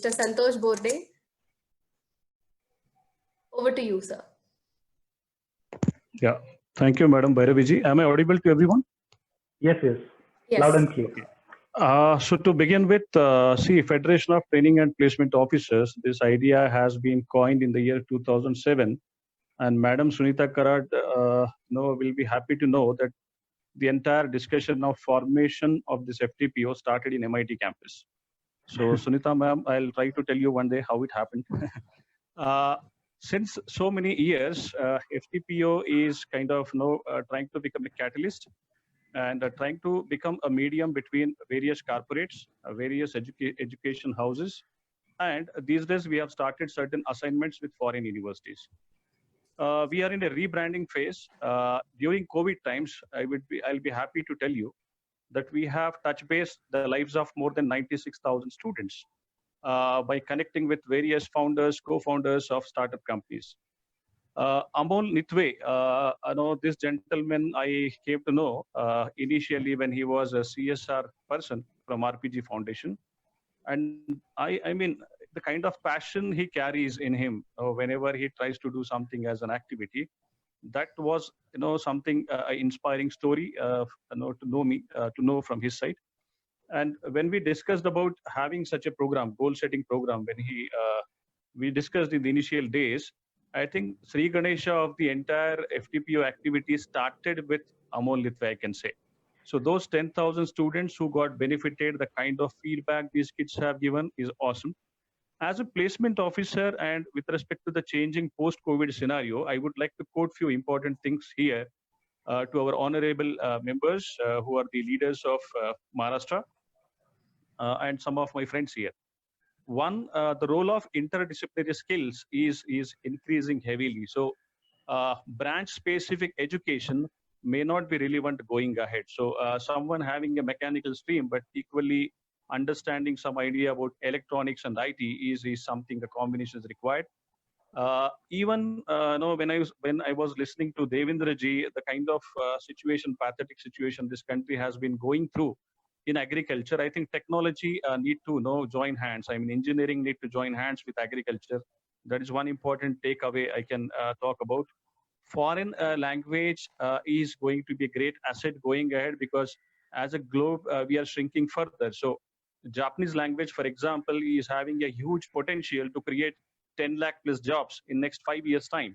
Mr. Santosh Borde. Over to you, sir. Yeah, thank you, Madam Bhairaviji. Am I audible to everyone? Yes, yes. Yes. Loud and clear. Okay. So to begin with, see, Federation of Training and Placement Officers, this idea has been coined in the year 2007, and Madam Sunita Karat will be happy to know that the entire discussion of formation of this FTPO started in MIT campus. So Sunita ma'am, I'll try to tell you one day how it happened. Since so many years, FTPO is kind of trying to become a catalyst and trying to become a medium between various corporates, various education houses, and these days we have started certain assignments with foreign universities. We are in a rebranding phase. During COVID times, I'll be happy to tell you that we have touch base the lives of more than 96,000 students by connecting with various founders, co-founders of startup companies. Amol Nitwe, I know this gentleman I came to know initially when he was a CSR person from RPG Foundation. And I mean, the kind of passion he carries in him whenever he tries to do something as an activity, that was, something, inspiring story, to know from his side. And when we discussed about having such a program, goal-setting program, we discussed in the initial days, I think Sri Ganesha of the entire FTPO activity started with Amol Nitwe, I can say. So those 10,000 students who got benefited, the kind of feedback these kids have given is awesome. As a placement officer and with respect to the changing post-COVID scenario, I would like to quote few important things here to our honorable members who are the leaders of Maharashtra and some of my friends here. One, the role of interdisciplinary skills is increasing heavily. So branch-specific education may not be relevant going ahead. So someone having a mechanical stream, but equally understanding some idea about electronics and IT is something a combination is required. Even when I was listening to Devendra ji, the kind of pathetic situation this country has been going through in agriculture, I think technology need to join hands. I mean, engineering need to join hands with agriculture. That is one important takeaway I can talk about. Foreign language is going to be a great asset going ahead because as a globe, we are shrinking further. So Japanese language, for example, is having a huge potential to create 10 lakh plus jobs in next 5 years time.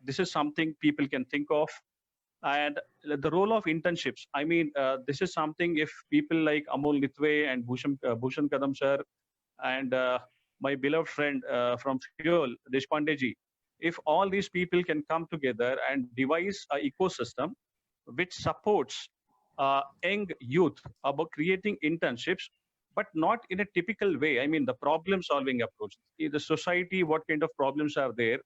This is something people can think of. And the role of internships, I mean, this is something if people like Amol Nitwe and Bhushan Kadam sir and my beloved friend from Fuel, Deshpande ji, if all these people can come together and devise an ecosystem which supports young youth about creating internships, but not in a typical way. I mean, the problem solving approach. In the society, what kind of problems are there?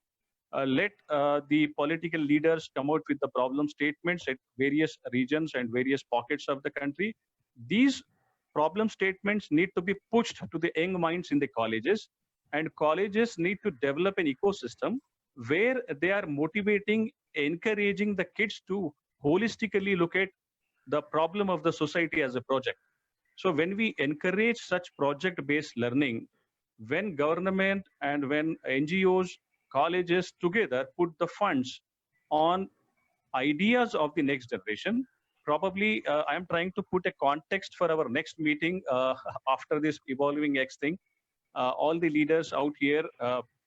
Let the political leaders come out with the problem statements at various regions and various pockets of the country. These problem statements need to be pushed to the young minds in the colleges, and colleges need to develop an ecosystem where they are motivating, encouraging the kids to holistically look at the problem of the society as a project. So when we encourage such project-based learning, when government and when NGOs, colleges together put the funds on ideas of the next generation, probably I am trying to put a context for our next meeting after this evolving X thing. All the leaders out here,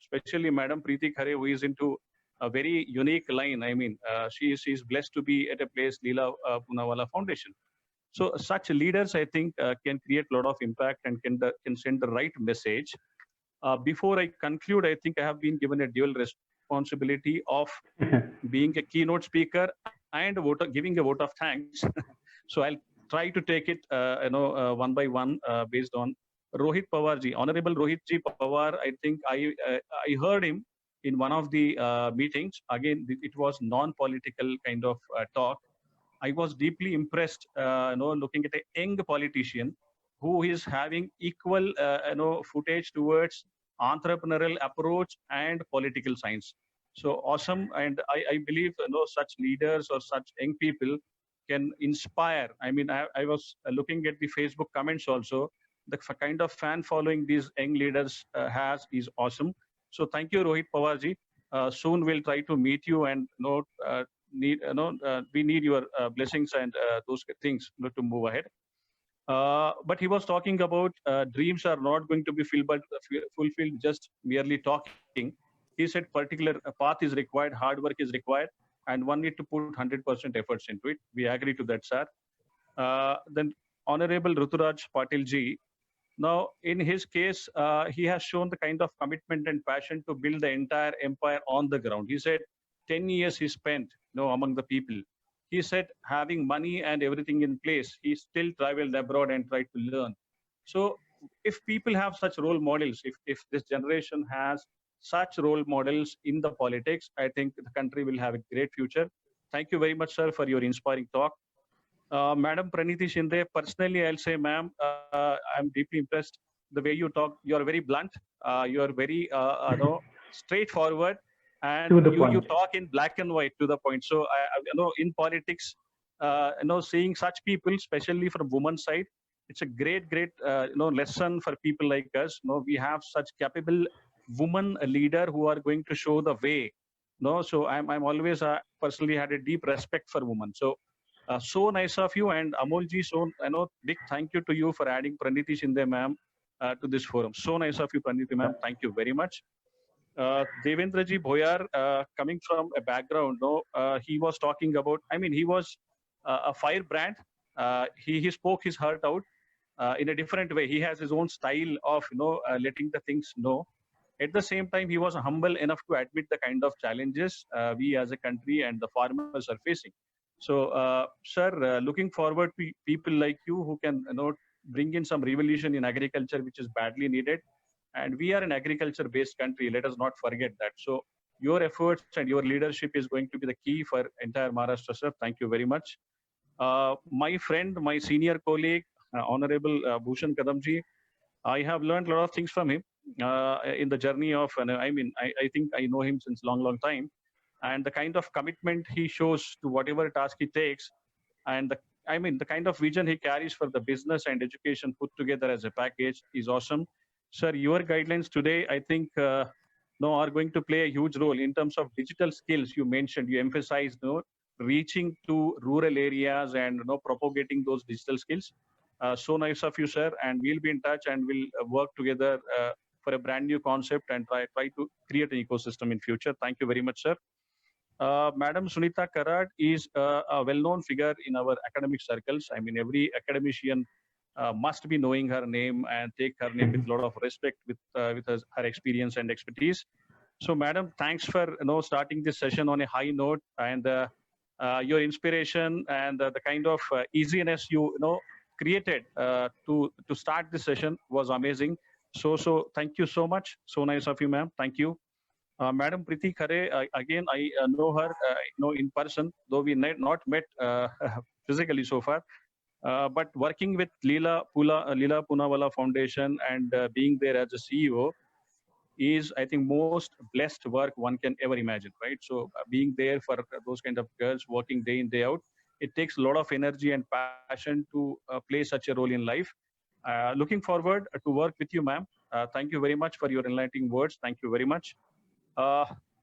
especially Madam Preeti Khare, who is into a very unique line. I mean, she is blessed to be at a place, Leela Poonawalla Foundation. So such leaders, I think, can create a lot of impact and can send the right message. Before I conclude, I think I have been given a dual responsibility of being a keynote speaker and giving a vote of thanks. So I'll try to take it, one by one based on Rohit Pawar ji, Honorable Rohit ji Pawar. I think I heard him in one of the meetings. Again, it was non-political kind of talk. I was deeply impressed, looking at a young politician who is having equal, footage towards entrepreneurial approach and political science. So awesome, and I believe such leaders or such young people can inspire. I mean, I was looking at the Facebook comments also. the kind of fan following these young leaders has is awesome. So thank you, Rohit Pawarji. Soon we'll try to meet you, and we need your blessings and those things to move ahead. But he was talking about dreams are not going to be fulfilled just merely talking. He said particular path is required, hard work is required, and one need to put 100% efforts into it. We agree to that, sir. Then Honorable Ruturaj Patil ji, now in his case, he has shown the kind of commitment and passion to build the entire empire on the ground. He said 10 years he spent among the people. He said having money and everything in place, he still traveled abroad and tried to learn. So if people have such role models, if this generation has such role models in the politics, I think the country will have a great future. Thank you very much, sir, for your inspiring talk. Madam Praniti Shinde, personally, I'll say, ma'am, I'm deeply impressed. The way you talk, you're very blunt, you're very, straightforward, and you talk in black and white to the point. So, in politics, seeing such people, especially from women's side, it's a great, lesson for people like us. We have such capable women leader who are going to show the way. So I'm always personally had a deep respect for women. So. So nice of you, and Amolji, so big thank you to you for adding Praniti Shinde ma'am to this forum. So nice of you, Praniti ma'am. Thank you very much. Devendraji Bhoyar, coming from a background, he was talking about. I mean, he was a firebrand. He spoke his heart out in a different way. He has his own style of letting the things know. At the same time, he was humble enough to admit the kind of challenges we as a country and the farmers are facing. So, sir, looking forward to people like you who can bring in some revolution in agriculture, which is badly needed. And we are an agriculture-based country. Let us not forget that. So, your efforts and your leadership is going to be the key for entire Maharashtra, sir. Thank you very much. My friend, my senior colleague, Honorable Bhushan Kadamji, I have learned a lot of things from him in the journey of. I think I know him since long time. And the kind of commitment he shows to whatever task he takes, and the kind of vision he carries for the business and education put together as a package is awesome. Sir, your guidelines today, I think, are going to play a huge role in terms of digital skills. You mentioned, you emphasized, reaching to rural areas and propagating those digital skills. So nice of you, sir, and we'll be in touch and we'll work together for a brand new concept and try to create an ecosystem in future. Thank you very much, sir. Madam Sunita Karad is a well-known figure in our academic circles. I mean, every academician must be knowing her name and take her name with a lot of respect with her experience and expertise. So, Madam, thanks for starting this session on a high note, and your inspiration and the kind of easiness you created to start this session was amazing. So thank you so much. So nice of you, ma'am. Thank you. Madam Priti Khare, again, I know her in person, though we not met physically so far. But working with Leela Poonawalla Foundation and being there as a CEO is, I think, most blessed work one can ever imagine, right? So being there for those kind of girls, working day in, day out, it takes a lot of energy and passion to play such a role in life. Looking forward to work with you, ma'am. Thank you very much for your enlightening words. Thank you very much.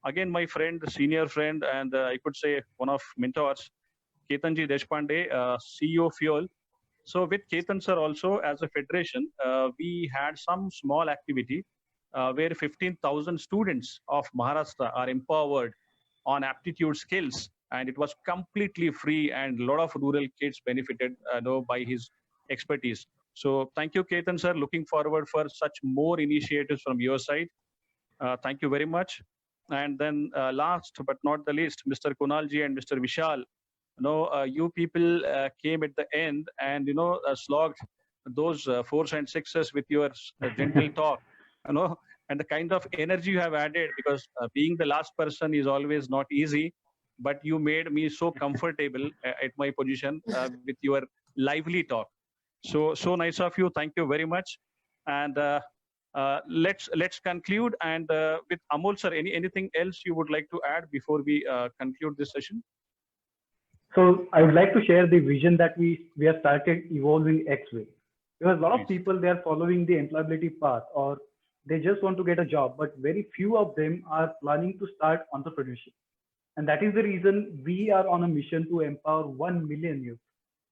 Again, my friend, senior friend, and I could say one of mentors, Ketanji Deshpande, CEO Fuel. So with Ketan sir also as a federation, we had some small activity where 15,000 students of Maharashtra are empowered on aptitude skills, and it was completely free, and a lot of rural kids benefited by his expertise. So thank you, Ketan sir. Looking forward for such more initiatives from your side. Thank you very much. And then last but not the least, Mr. Kunalji and Mr. Vishal, you people came at the end and slogged those 4s and 6s with your gentle talk, and the kind of energy you have added, because being the last person is always not easy, but you made me so comfortable at my position with your lively talk. So nice of you. Thank you very much. And let's conclude. And with Amol sir, anything else you would like to add before we conclude this session? So I would like to share the vision that we have started Evolving X Way. Because a lot of Nice. people, they are following the employability path, or they just want to get a job, but very few of them are planning to start entrepreneurship. And that is the reason we are on a mission to empower 1 million youth.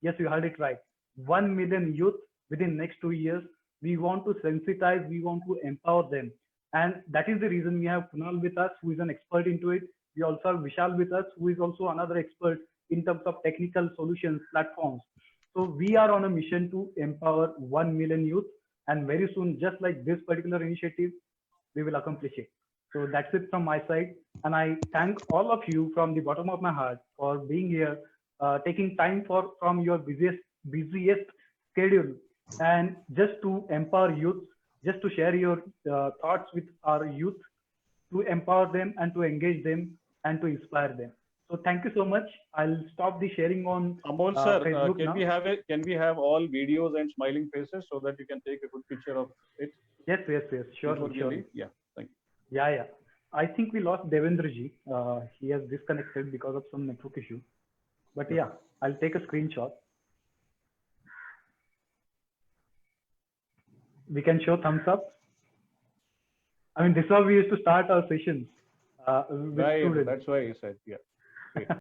Yes, you heard it right. 1 million youth within next 2 years. We want to sensitize, we want to empower them. And that is the reason we have Kunal with us, who is an expert into it. We also have Vishal with us, who is also another expert in terms of technical solutions, platforms. So we are on a mission to empower 1 million youth. And very soon, just like this particular initiative, we will accomplish it. So that's it from my side. And I thank all of you from the bottom of my heart for being here, taking time from your busiest schedule, and just to empower youth, just to share your thoughts with our youth, to empower them and to engage them and to inspire them. So thank you so much. I'll stop the sharing on Amol sir, Facebook can now. can we have all videos and smiling faces so that you can take a good picture of it? Yes, sure, Before we sure. leave? Yeah, thank you. Yeah. I think we lost Devendra ji. He has disconnected because of some network issue. But yeah, I'll take a screenshot. We can show thumbs up. I mean, this is how we used to start our sessions with Right, students. that's why I said, yeah. Great.